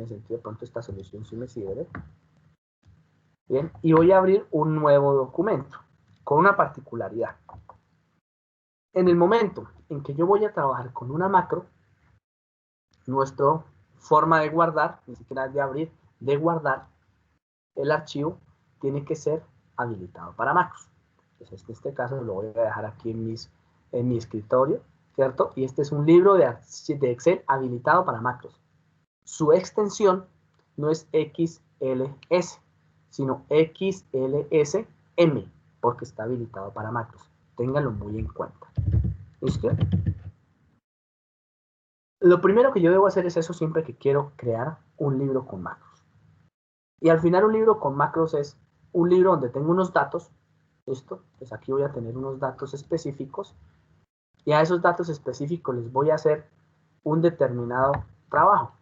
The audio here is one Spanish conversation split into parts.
tiene sentido, de pronto esta solución sí me sirve. Bien, y voy a abrir un nuevo documento con una particularidad. En el momento en que yo voy a trabajar con una macro, nuestra forma de guardar, ni siquiera de abrir, de guardar el archivo, tiene que ser habilitado para macros. Entonces, en este caso lo voy a dejar aquí en mi escritorio, ¿cierto? Y este es un libro de Excel habilitado para macros. Su extensión no es XLS, sino XLSM, porque está habilitado para macros. Ténganlo muy en cuenta. ¿Listo? Lo primero que yo debo hacer es eso siempre que quiero crear un libro con macros. Y al final un libro con macros es un libro donde tengo unos datos. ¿Listo? Pues aquí voy a tener unos datos específicos. Y a esos datos específicos les voy a hacer un determinado trabajo.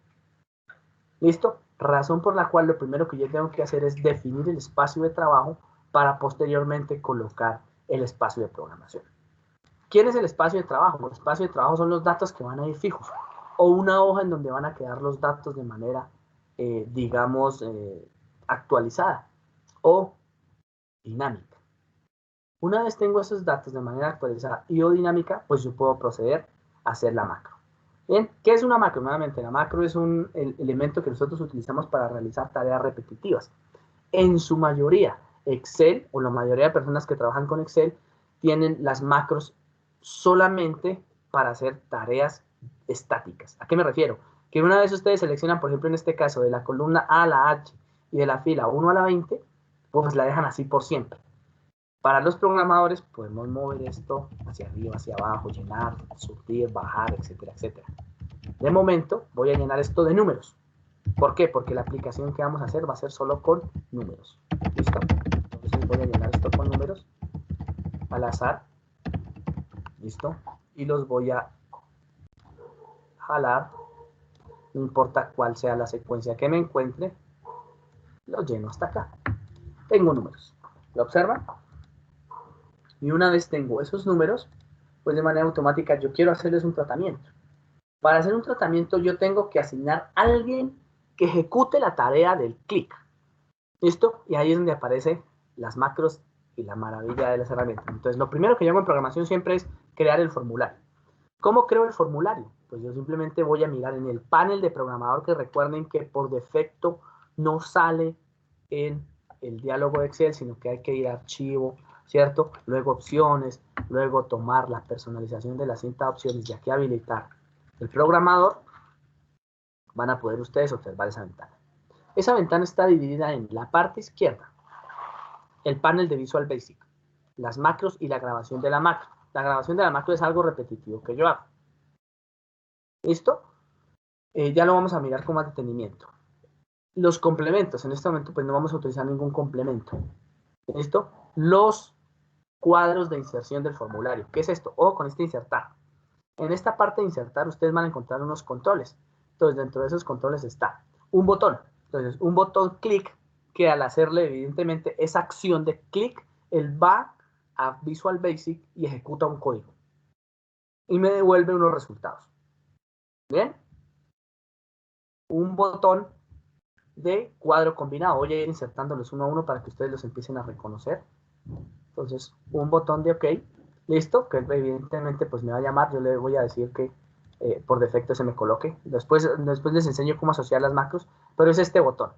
¿Listo? Razón por la cual lo primero que yo tengo que hacer es definir el espacio de trabajo para posteriormente colocar el espacio de programación. ¿Quién es el espacio de trabajo? El espacio de trabajo son los datos que van a ir fijos o una hoja en donde van a quedar los datos de manera, digamos, actualizada o dinámica. Una vez tengo esos datos de manera actualizada y o dinámica, pues yo puedo proceder a hacer la macro. Bien, ¿qué es una macro? Nuevamente, la macro es un elemento que nosotros utilizamos para realizar tareas repetitivas. En su mayoría, Excel, o la mayoría de personas que trabajan con Excel, tienen las macros solamente para hacer tareas estáticas. ¿A qué me refiero? Que una vez ustedes seleccionan, por ejemplo, en este caso, de la columna A a la H y de la fila 1 a la 20, pues la dejan así por siempre. Para los programadores podemos mover esto hacia arriba, hacia abajo, llenar, subir, bajar, etcétera, etcétera. De momento voy a llenar esto de números. ¿Por qué? Porque la aplicación que vamos a hacer va a ser solo con números. ¿Listo? Entonces voy a llenar esto con números al azar. ¿Listo? Y los voy a jalar. No importa cuál sea la secuencia que me encuentre, los lleno hasta acá. Tengo números. ¿Lo observan? Y una vez tengo esos números, pues de manera automática yo quiero hacerles un tratamiento. Para hacer un tratamiento yo tengo que asignar a alguien que ejecute la tarea del clic. ¿Listo? Y ahí es donde aparecen las macros y la maravilla de las herramientas. Entonces, lo primero que yo hago en programación siempre es crear el formulario. ¿Cómo creo el formulario? Pues yo simplemente voy a mirar en el panel de programador, que recuerden que por defecto no sale en el diálogo de Excel, sino que hay que ir a archivo, ¿cierto? Luego opciones, luego tomar la personalización de las cinta de opciones y aquí habilitar el programador. Van a poder ustedes observar esa ventana. Esa ventana está dividida en la parte izquierda, el panel de Visual Basic, las macros y la grabación de la macro. La grabación de la macro es algo repetitivo que yo hago. ¿Listo? Ya lo vamos a mirar con más detenimiento. Los complementos, en este momento pues no vamos a utilizar ningún complemento. ¿Listo? Los cuadros de inserción del formulario. ¿Qué es esto? O con este insertar. En esta parte de insertar ustedes van a encontrar unos controles. Entonces dentro de esos controles está un botón. Entonces un botón clic que al hacerle evidentemente esa acción de clic, él va a Visual Basic y ejecuta un código. Y me devuelve unos resultados. ¿Bien? Un botón de cuadro combinado. Voy a ir insertándolos uno a uno para que ustedes los empiecen a reconocer. Entonces, un botón de OK. Listo, que evidentemente pues me va a llamar. Yo le voy a decir que por defecto se me coloque. Después les enseño cómo asociar las macros, pero es este botón.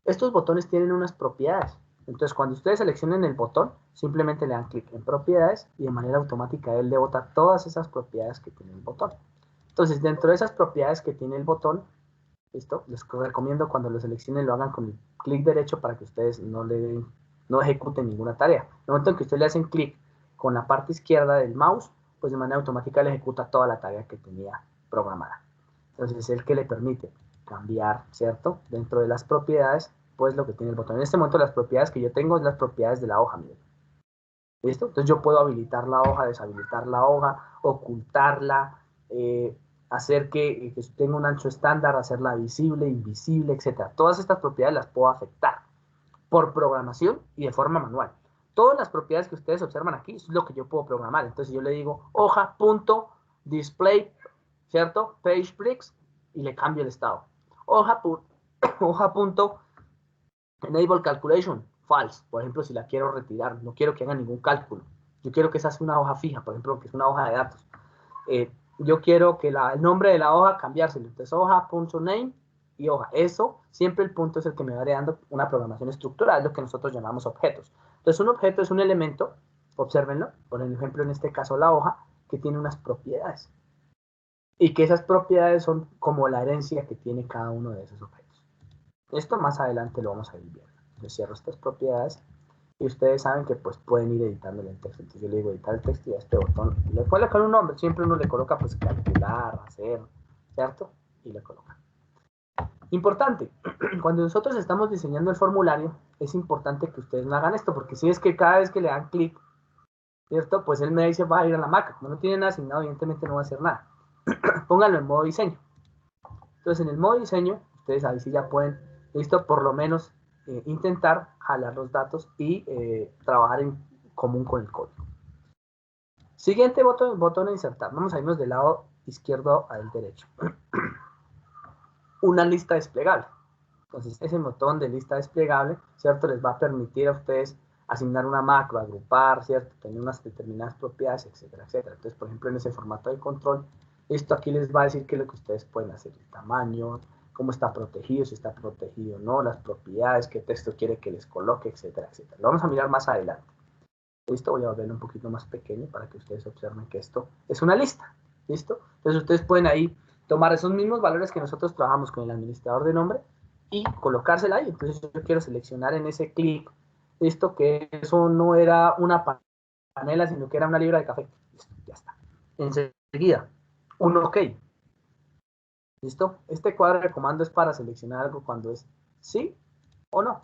Estos botones tienen unas propiedades. Entonces, cuando ustedes seleccionen el botón, simplemente le dan clic en propiedades y de manera automática él le bota todas esas propiedades que tiene el botón. Entonces, dentro de esas propiedades que tiene el botón, ¿listo? Les recomiendo cuando lo seleccionen lo hagan con el clic derecho para que ustedes no ejecuten ninguna tarea. En el momento en que ustedes le hacen clic con la parte izquierda del mouse, pues de manera automática le ejecuta toda la tarea que tenía programada. Entonces es el que le permite cambiar, ¿cierto? Dentro de las propiedades, pues lo que tiene el botón. En este momento las propiedades que yo tengo es las propiedades de la hoja, miren. ¿Listo? Entonces yo puedo habilitar la hoja, deshabilitar la hoja, ocultarla, hacer que tenga un ancho estándar, hacerla visible, invisible, etc. Todas estas propiedades las puedo afectar por programación y de forma manual. Todas las propiedades que ustedes observan aquí es lo que yo puedo programar. Entonces yo le digo hoja.display, ¿cierto? Page breaks y le cambio el estado. hoja.enable calculation, false. Por ejemplo, si la quiero retirar, no quiero que haga ningún cálculo. Yo quiero que esa sea una hoja fija, por ejemplo, que es una hoja de datos. Yo quiero que el nombre de la hoja cambiárselo. Entonces, hoja.name y hoja. Eso, siempre el punto es el que me va dando una programación estructurada, es lo que nosotros llamamos objetos. Entonces, un objeto es un elemento, obsérvenlo, por ejemplo, en este caso la hoja, que tiene unas propiedades. Y que esas propiedades son como la herencia que tiene cada uno de esos objetos. Esto más adelante lo vamos a ir viendo. Yo cierro estas propiedades y ustedes saben que pues pueden ir editando el texto. Entonces yo le digo editar el texto y a este botón le puede colocar un nombre. Siempre uno le coloca pues calcular, hacer, ¿cierto? Y le coloca. Importante, cuando nosotros estamos diseñando el formulario, es importante que ustedes no hagan esto, porque si es que cada vez que le dan clic, ¿cierto? Pues él me dice va a ir a la Mac. Como no tiene nada asignado, evidentemente no va a hacer nada. Pónganlo en modo diseño. Entonces en el modo diseño, ustedes ahí sí ya pueden, listo, por lo menos intentar jalar los datos y trabajar en común con el código. Siguiente botón a insertar. Vamos a irnos del lado izquierdo al derecho. Una lista desplegable. Entonces ese botón de lista desplegable, ¿cierto? Les va a permitir a ustedes asignar una macro, agrupar, ¿cierto? Tener unas determinadas propiedades, etcétera, etcétera. Entonces, por ejemplo, en ese formato de control, esto aquí les va a decir qué es lo que ustedes pueden hacer. El tamaño, cómo está protegido, si está protegido o no, las propiedades, qué texto quiere que les coloque, etcétera, etcétera. Lo vamos a mirar más adelante. Listo, voy a volverlo un poquito más pequeño para que ustedes observen que esto es una lista. ¿Listo? Entonces ustedes pueden ahí tomar esos mismos valores que nosotros trabajamos con el administrador de nombre y colocársela ahí. Entonces yo quiero seleccionar en ese clic, listo, que eso no era una panela, sino que era una libra de café. Listo, ya está. Enseguida, un OK. ¿Listo? Este cuadro de comando es para seleccionar algo cuando es sí o no.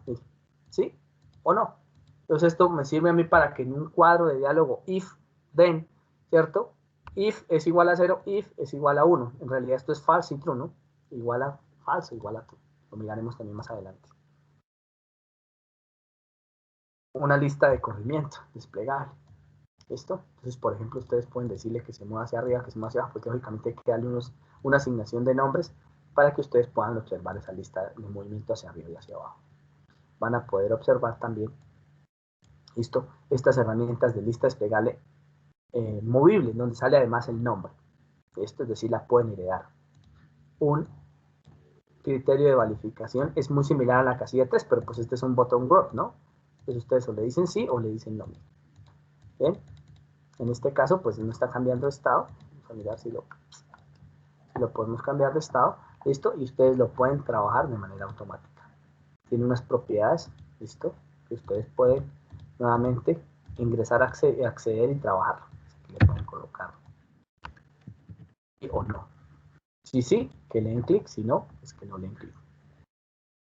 ¿Sí o no? Entonces esto me sirve a mí para que en un cuadro de diálogo if, then, ¿cierto? If es igual a 0, if es igual a 1. En realidad esto es false y true, ¿no? Igual a falso, igual a true. Lo miraremos también más adelante. Una lista de corrimiento desplegable. ¿Listo? Entonces, por ejemplo, ustedes pueden decirle que se mueva hacia arriba, que se mueva hacia abajo, porque lógicamente hay que darle una asignación de nombres para que ustedes puedan observar esa lista de movimiento hacia arriba y hacia abajo. Van a poder observar también, ¿listo? Estas herramientas de lista desplegable movible, donde sale además el nombre. Esto es decir, la pueden heredar. Un criterio de validación es muy similar a la casilla 3, pero pues este es un botón group, ¿no? Entonces ustedes o le dicen sí o le dicen no. ¿Bien? En este caso, pues no está cambiando de estado. Vamos a mirar si lo podemos cambiar de estado. ¿Listo? Y ustedes lo pueden trabajar de manera automática. Tiene unas propiedades, ¿listo? Que ustedes pueden nuevamente ingresar, acceder y trabajarlo. Así que le pueden colocar sí o no. Si sí, que le den clic. Si no, es que no le den clic.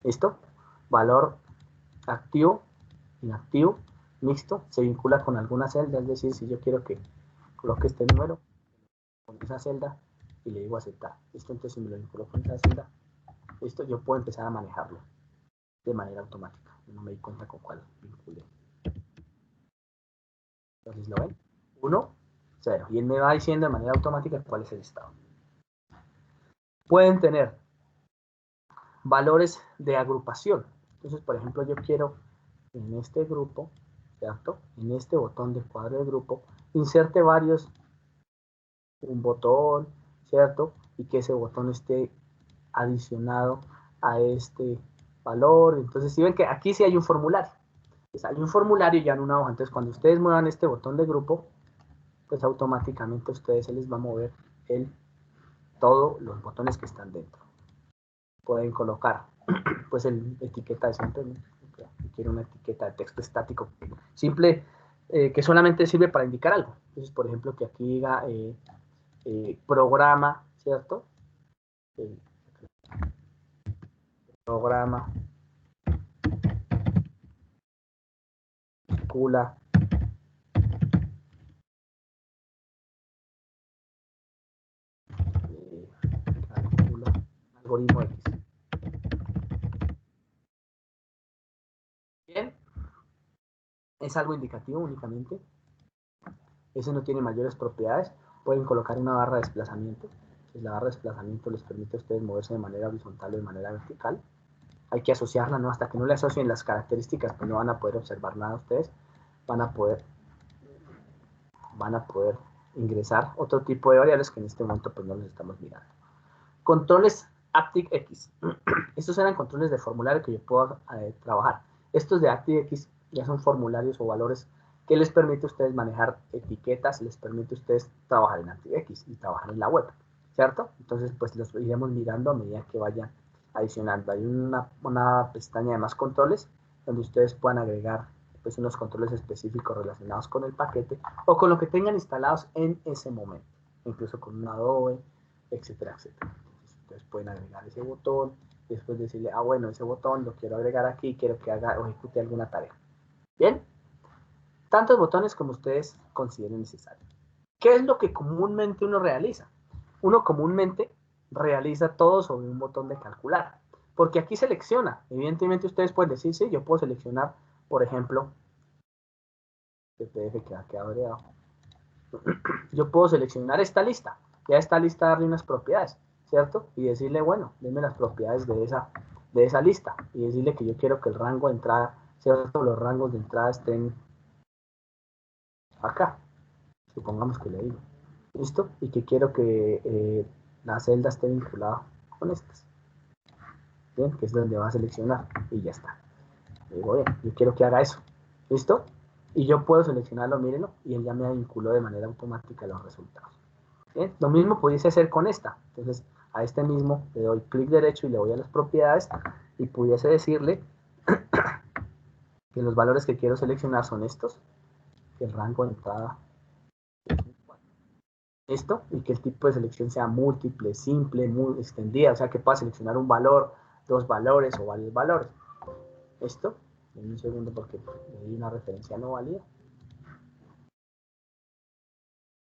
¿Listo? Valor activo, inactivo, mixto, se vincula con alguna celda, es decir, si yo quiero que coloque este número con esa celda y le digo aceptar. ¿Listo? Entonces si me lo vinculo con esa celda, listo, yo puedo empezar a manejarlo de manera automática. Yo no me di cuenta con cuál vinculé. Entonces, ¿lo ven? 1, 0. Y él me va diciendo de manera automática cuál es el estado. Pueden tener valores de agrupación. Entonces, por ejemplo, yo quiero en este grupo, ¿cierto? En este botón de cuadro de grupo, inserte varios, un botón, ¿cierto? Y que ese botón esté adicionado a este valor. Entonces, si ven que aquí sí hay un formulario. Pues hay un formulario ya en una hoja. Entonces, cuando ustedes muevan este botón de grupo, pues automáticamente a ustedes se les va a mover todos los botones que están dentro. Pueden colocar, pues, el etiqueta de siempre, ¿no? Quiero una etiqueta de texto estático simple, que solamente sirve para indicar algo. Entonces, por ejemplo, que aquí diga programa, ¿cierto? Programa, calcula, algoritmo X. Bien, es algo indicativo únicamente. Ese no tiene mayores propiedades. Pueden colocar una barra de desplazamiento. Entonces, la barra de desplazamiento les permite a ustedes moverse de manera horizontal o de manera vertical. Hay que asociarla, ¿no? Hasta que no le asocien las características, pues no van a poder observar nada ustedes. Van a poder ingresar otro tipo de variables que en este momento pues no los estamos mirando. Controles ActiveX. Estos eran controles de formulario que yo puedo trabajar. Estos de ActiveX ya son formularios o valores que les permite a ustedes manejar etiquetas, les permite a ustedes trabajar en ActiveX y trabajar en la web, ¿cierto? Entonces, pues los iremos mirando a medida que vayan adicionando. Hay una pestaña de más controles donde ustedes puedan agregar pues unos controles específicos relacionados con el paquete o con lo que tengan instalados en ese momento, incluso con un Adobe, etcétera, etcétera. Entonces, ustedes pueden agregar ese botón y después decirle, bueno, ese botón lo quiero agregar aquí, quiero que haga o ejecute alguna tarea. Bien, tantos botones como ustedes consideren necesario. ¿Qué es lo que comúnmente uno realiza? Uno comúnmente realiza todo sobre un botón de calcular, porque aquí selecciona. Evidentemente ustedes pueden decir, sí, yo puedo seleccionar, por ejemplo, el PDF que ha quedado agregado. Yo puedo seleccionar esta lista, y a esta lista darle unas propiedades, ¿cierto? Y decirle, bueno, denme las propiedades de esa lista, y decirle que yo quiero que el rango de entrada, ¿cierto? Los rangos de entrada estén acá, supongamos que le digo, ¿listo? Y que quiero que la celda esté vinculada con estas, ¿bien? Que es donde va a seleccionar, y ya está. Le digo, bien, yo quiero que haga eso, ¿listo? Y yo puedo seleccionarlo, mírenlo, y él ya me vinculó de manera automática los resultados. ¿Bien? Lo mismo pudiese hacer con esta. Entonces, a este mismo le doy clic derecho y le voy a las propiedades y pudiese decirle que los valores que quiero seleccionar son estos, que el rango de entrada esto, y que el tipo de selección sea múltiple, simple, muy extendida, o sea que pueda seleccionar un valor, dos valores o varios valores. Esto, en un segundo porque le di una referencia no válida.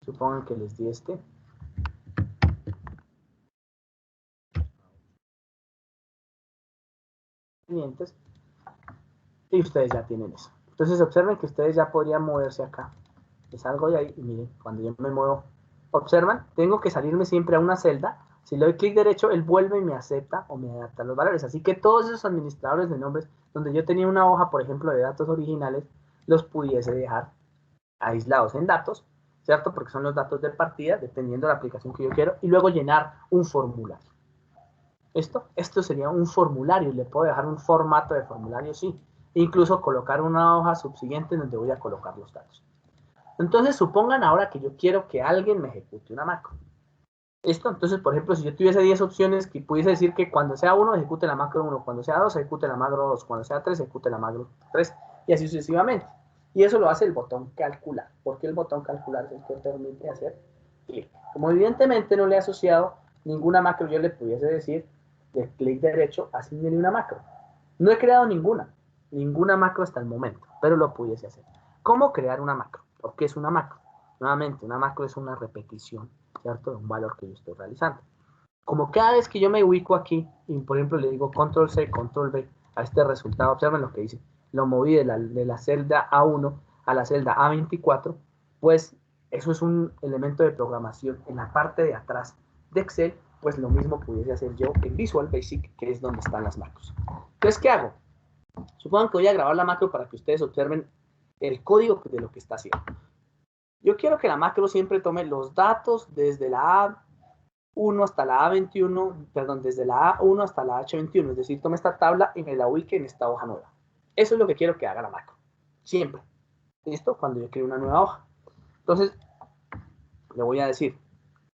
Supongan que les di este. Y ustedes ya tienen eso. Entonces observen que ustedes ya podrían moverse acá. Les salgo de ahí y miren, cuando yo me muevo, observan, tengo que salirme siempre a una celda. Si le doy clic derecho, él vuelve y me acepta o me adapta los valores. Así que todos esos administradores de nombres, donde yo tenía una hoja, por ejemplo, de datos originales, los pudiese dejar aislados en datos, ¿cierto? Porque son los datos de partida, dependiendo de la aplicación que yo quiero, y luego llenar un formulario. Esto sería un formulario, le puedo dejar un formato de formulario, sí. Incluso colocar una hoja subsiguiente donde voy a colocar los datos. Entonces, supongan ahora que yo quiero que alguien me ejecute una macro. Entonces, por ejemplo, si yo tuviese 10 opciones, que pudiese decir que cuando sea 1, ejecute la macro 1, cuando sea 2, ejecute la macro 2, cuando sea 3, ejecute la macro 3, y así sucesivamente. Y eso lo hace el botón calcular, porque el botón calcular es el que permite hacer clic. Como evidentemente no le he asociado ninguna macro, yo le pudiese decir de clic derecho, asignale una macro. No he creado ninguna macro hasta el momento, pero lo pudiese hacer. ¿Cómo crear una macro? ¿O qué es una macro? Nuevamente, una macro es una repetición, ¿cierto? De un valor que yo estoy realizando. Como cada vez que yo me ubico aquí, y por ejemplo le digo control C, control V a este resultado, observen lo que dice, lo moví de la celda A1 a la celda A24, pues eso es un elemento de programación en la parte de atrás de Excel, pues lo mismo pudiese hacer yo en Visual Basic, que es donde están las macros. Entonces, ¿qué hago? Supongan que voy a grabar la macro para que ustedes observen el código de lo que está haciendo. Yo quiero que la macro siempre tome los datos desde la A1 hasta la A21, perdón, desde la A1 hasta la H21, es decir, tome esta tabla y me la ubique en esta hoja nueva. Eso es lo que quiero que haga la macro, siempre. ¿Listo? Cuando yo cree una nueva hoja. Entonces, le voy a decir,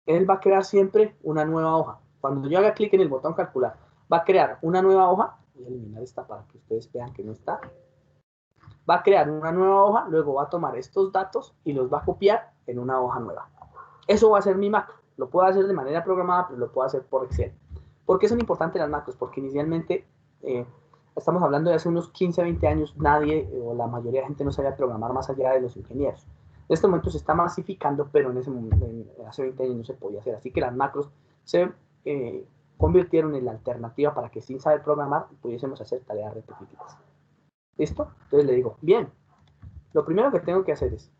él va a crear siempre una nueva hoja. Cuando yo haga clic en el botón calcular, va a crear una nueva hoja, voy a eliminar esta para que ustedes vean que no está, va a crear una nueva hoja, luego va a tomar estos datos y los va a copiar en una hoja nueva. Eso va a ser mi macro. Lo puedo hacer de manera programada, pero lo puedo hacer por Excel. ¿Por qué son importantes las macros? Porque inicialmente, estamos hablando de hace unos 15, 20 años, nadie o la mayoría de gente no sabía programar más allá de los ingenieros. En este momento se está masificando, pero en ese momento, hace 20 años no se podía hacer. Así que las macros se convirtieron en la alternativa para que sin saber programar pudiésemos hacer tareas repetitivas. ¿Listo? Entonces le digo, bien, lo primero que tengo que hacer es,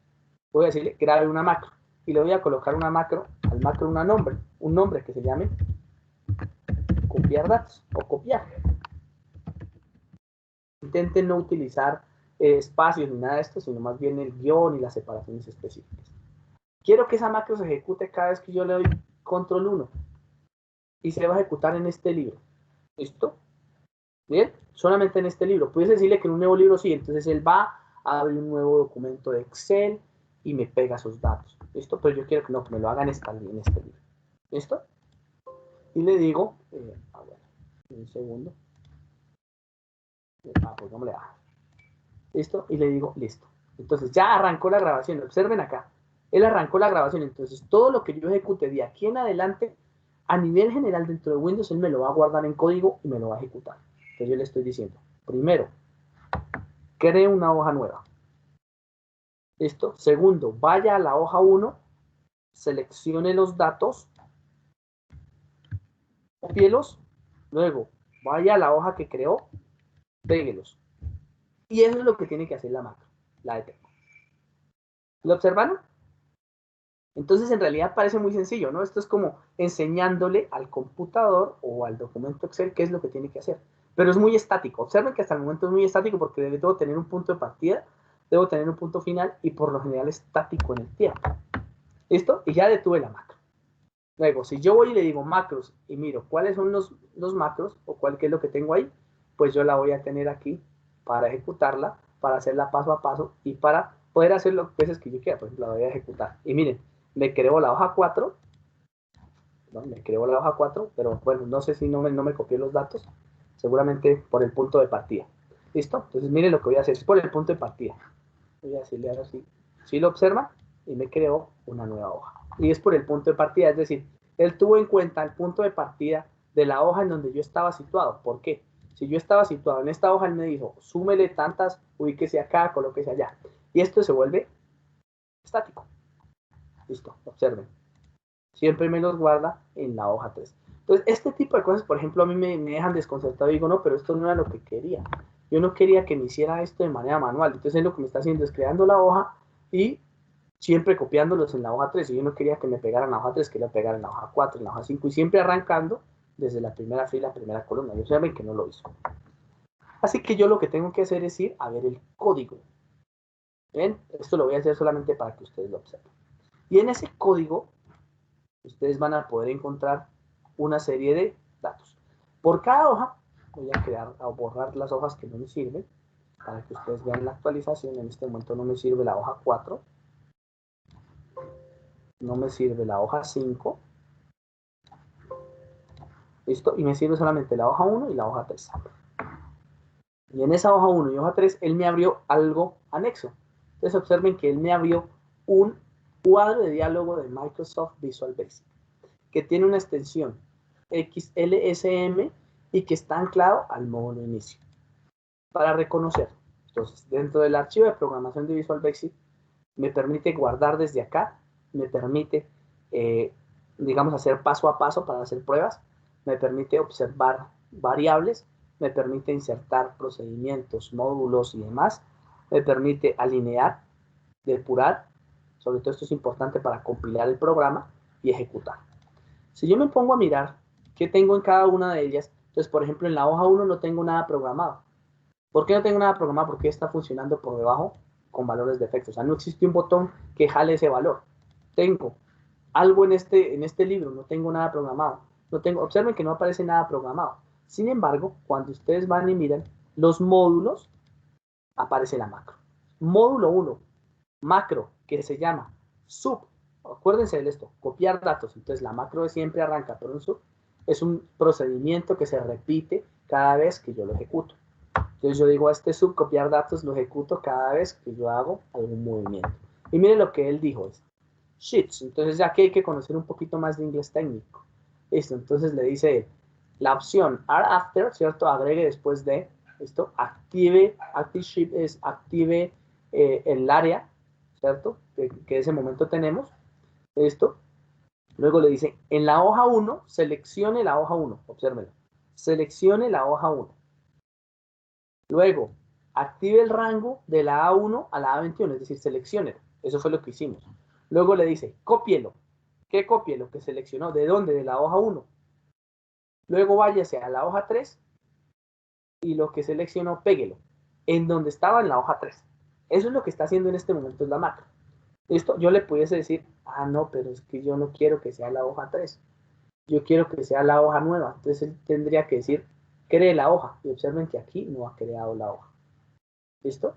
voy a decirle, grabe una macro. y le voy a colocar una macro, al macro un nombre que se llame copiar datos o copiar. Intenten no utilizar espacios ni nada de esto, sino más bien el guión y las separaciones específicas. Quiero que esa macro se ejecute cada vez que yo le doy control 1 y se va a ejecutar en este libro. ¿Listo? Bien, solamente en este libro. Puedes decirle que en un nuevo libro sí, entonces él va a abrir un nuevo documento de Excel y me pega esos datos. ¿Listo? Pero yo quiero que no, que me lo hagan en este libro. ¿Listo? Y le digo, a ver, un segundo. Pues no me le baja. ¿Listo? Y le digo, listo. Entonces ya arrancó la grabación. Observen acá. Él arrancó la grabación. Entonces todo lo que yo ejecute de aquí en adelante, a nivel general dentro de Windows, él me lo va a guardar en código y me lo va a ejecutar. Entonces yo le estoy diciendo, primero, cree una hoja nueva. ¿Listo? Segundo, vaya a la hoja 1, seleccione los datos, cópielos, luego vaya a la hoja que creó, péguelos. Y eso es lo que tiene que hacer la macro, la de Teco. ¿Lo observaron? Entonces en realidad parece muy sencillo, ¿no? Esto es como enseñándole al computador o al documento Excel qué es lo que tiene que hacer. Pero es muy estático. Observen que hasta el momento es muy estático porque debo tener un punto de partida, debo tener un punto final y por lo general estático en el tiempo. ¿Listo? Y ya detuve la macro. Luego, si yo voy y le digo macros y miro cuáles son los macros o qué es lo que tengo ahí, pues yo la voy a tener aquí para ejecutarla, para hacerla paso a paso y para poder hacer las veces que yo quiera. Por ejemplo, la voy a ejecutar. Y miren, me creó la hoja 4, ¿no? Me creó la hoja 4, pero bueno, no sé si no me copié los datos, seguramente por el punto de partida. ¿Listo? Entonces miren lo que voy a hacer, es por el punto de partida. Voy a decirle ahora sí. Si lo observa, y me creó una nueva hoja. Y es por el punto de partida, es decir, él tuvo en cuenta el punto de partida de la hoja en donde yo estaba situado. ¿Por qué? Si yo estaba situado en esta hoja, él me dijo, súmele tantas, ubíquese acá, colóquese allá. Y esto se vuelve estático. Listo, observen. Siempre me los guarda en la hoja 3. Entonces, este tipo de cosas, por ejemplo, a mí me dejan desconcertado y digo, no, pero esto no era lo que quería. Yo no quería que me hiciera esto de manera manual. Entonces, lo que me está haciendo es creando la hoja y siempre copiándolos en la hoja 3. Y yo no quería que me pegaran en la hoja 3, quería pegar en la hoja 4, en la hoja 5 y siempre arrancando desde la primera fila, primera columna. Y observen que no lo hizo. Así que yo lo que tengo que hacer es ir a ver el código. ¿Ven? Esto lo voy a hacer solamente para que ustedes lo observen. Y en ese código, ustedes van a poder encontrar una serie de datos. Por cada hoja, voy a borrar las hojas que no me sirven, para que ustedes vean la actualización. En este momento no me sirve la hoja 4, no me sirve la hoja 5, ¿listo? Y me sirve solamente la hoja 1 y la hoja 3. Y en esa hoja 1 y hoja 3, él me abrió algo anexo. Entonces observen que él me abrió un cuadro de diálogo de Microsoft Visual Basic, que tiene una extensión XLSM y que está anclado al módulo inicio. Para reconocer, entonces, dentro del archivo de programación de Visual Basic, me permite guardar desde acá, me permite, digamos, hacer paso a paso para hacer pruebas, me permite observar variables, me permite insertar procedimientos, módulos y demás, me permite alinear, depurar, sobre todo esto es importante para compilar el programa y ejecutar. Si yo me pongo a mirar qué tengo en cada una de ellas, entonces, por ejemplo, en la hoja 1 no tengo nada programado. ¿Por qué no tengo nada programado? Porque está funcionando por debajo con valores de efecto. O sea, no existe un botón que jale ese valor. Tengo algo en este libro, no tengo nada programado. Observen que no aparece nada programado. Sin embargo, cuando ustedes van y miran los módulos, aparece la macro. Módulo 1, macro, que se llama sub. Acuérdense de esto, copiar datos. Entonces, la macro siempre arranca por un sub. Es un procedimiento que se repite cada vez que yo lo ejecuto. Entonces yo digo a este sub copiar datos, lo ejecuto cada vez que yo hago algún movimiento. Y miren lo que él dijo, es sheets. Entonces ya que hay que conocer un poquito más de inglés técnico. Listo, entonces le dice la opción are after, ¿cierto? Agregue después de esto, active sheet es active el área, ¿cierto? Que ese momento tenemos. Esto. Luego le dice, en la hoja 1, seleccione la hoja 1, obsérvenlo. Seleccione la hoja 1. Luego, active el rango de la A1 a la A21, es decir, seleccione. Eso fue lo que hicimos. Luego le dice, cópielo. ¿Qué copie? Lo que seleccionó. ¿De dónde? De la hoja 1. Luego váyase a la hoja 3 y lo que seleccionó, péguelo. En donde estaba en la hoja 3. Eso es lo que está haciendo en este momento la macro. Esto yo le pudiese decir, ah, no, pero es que yo no quiero que sea la hoja 3. Yo quiero que sea la hoja nueva. Entonces él tendría que decir, cree la hoja. Y observen que aquí no ha creado la hoja. ¿Listo?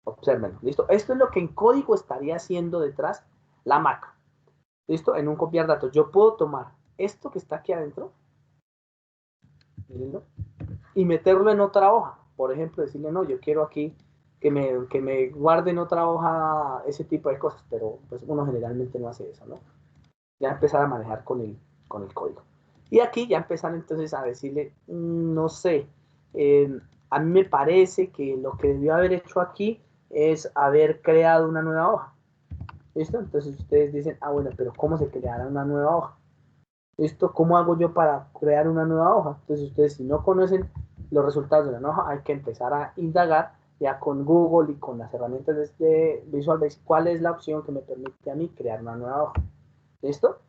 Observen. ¿Listo? Esto es lo que en código estaría haciendo detrás la macro. ¿Listo? En un copiar datos. Yo puedo tomar esto que está aquí adentro, mírenlo, y meterlo en otra hoja. Por ejemplo, decirle, no, yo quiero aquí que me guarde en otra hoja ese tipo de cosas, pero pues uno generalmente no hace eso, ¿no? Ya empezar a manejar con el código. Y aquí ya empezar entonces a decirle, no sé, a mí me parece que lo que debió haber hecho aquí es haber creado una nueva hoja. ¿Listo? Entonces ustedes dicen, ah, bueno, pero ¿cómo se creará una nueva hoja? ¿Listo? ¿Cómo hago yo para crear una nueva hoja? Entonces ustedes si no conocen los resultados de la hoja, hay que empezar a indagar ya con Google y con las herramientas de Visual Basic, cuál es la opción que me permite a mí crear una nueva hoja. ¿Listo?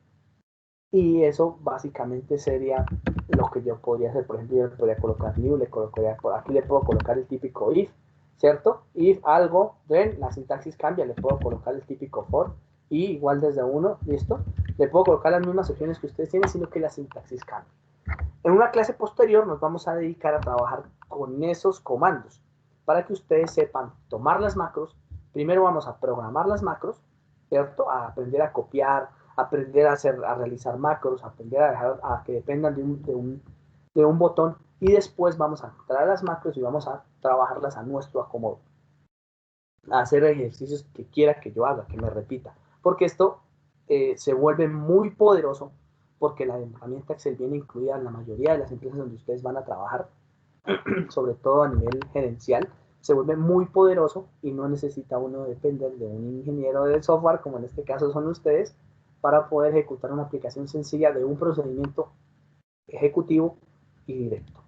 Y eso básicamente sería lo que yo podría hacer. Por ejemplo, yo le podría colocar new, aquí le puedo colocar el típico if, ¿cierto? If algo, ven, la sintaxis cambia, le puedo colocar el típico for, y igual desde uno, ¿listo? Le puedo colocar las mismas opciones que ustedes tienen, sino que la sintaxis cambia. En una clase posterior nos vamos a dedicar a trabajar con esos comandos, para que ustedes sepan tomar las macros. Primero vamos a programar las macros, ¿cierto? A aprender a copiar, aprender a realizar macros, aprender a dejar a que dependan de un botón, y después vamos a entrar a las macros y vamos a trabajarlas a nuestro acomodo, a hacer ejercicios que quiera que yo haga, que me repita, porque esto se vuelve muy poderoso, porque la herramienta Excel viene incluida en la mayoría de las empresas donde ustedes van a trabajar, sobre todo a nivel gerencial. Se vuelve muy poderoso y no necesita uno depender de un ingeniero de software, como en este caso son ustedes, para poder ejecutar una aplicación sencilla de un procedimiento ejecutivo y directo.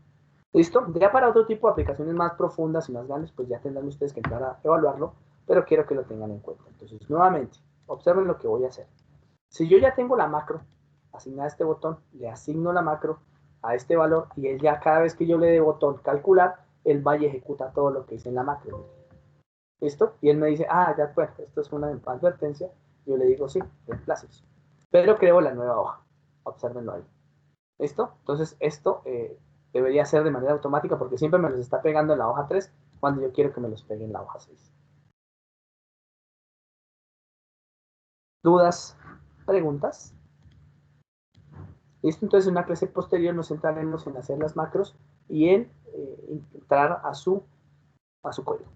¿Listo? Ya para otro tipo de aplicaciones más profundas y más grandes, pues ya tendrán ustedes que entrar a evaluarlo, pero quiero que lo tengan en cuenta. Entonces, nuevamente, observen lo que voy a hacer. Si yo ya tengo la macro asignada a este botón, le asigno la macro a este valor y él ya cada vez que yo le dé botón calcular, él va y ejecuta todo lo que hice en la macro. ¿Listo? Y él me dice, ah, ya pues, esto es una advertencia. Yo le digo, sí, reemplaces. Pero creo la nueva hoja. Obsérvenlo ahí. ¿Listo? Entonces esto debería ser de manera automática porque siempre me los está pegando en la hoja 3 cuando yo quiero que me los pegue en la hoja 6. ¿Dudas? ¿Preguntas? ¿Listo? Entonces en una clase posterior nos centraremos en hacer las macros y en entrar a su código.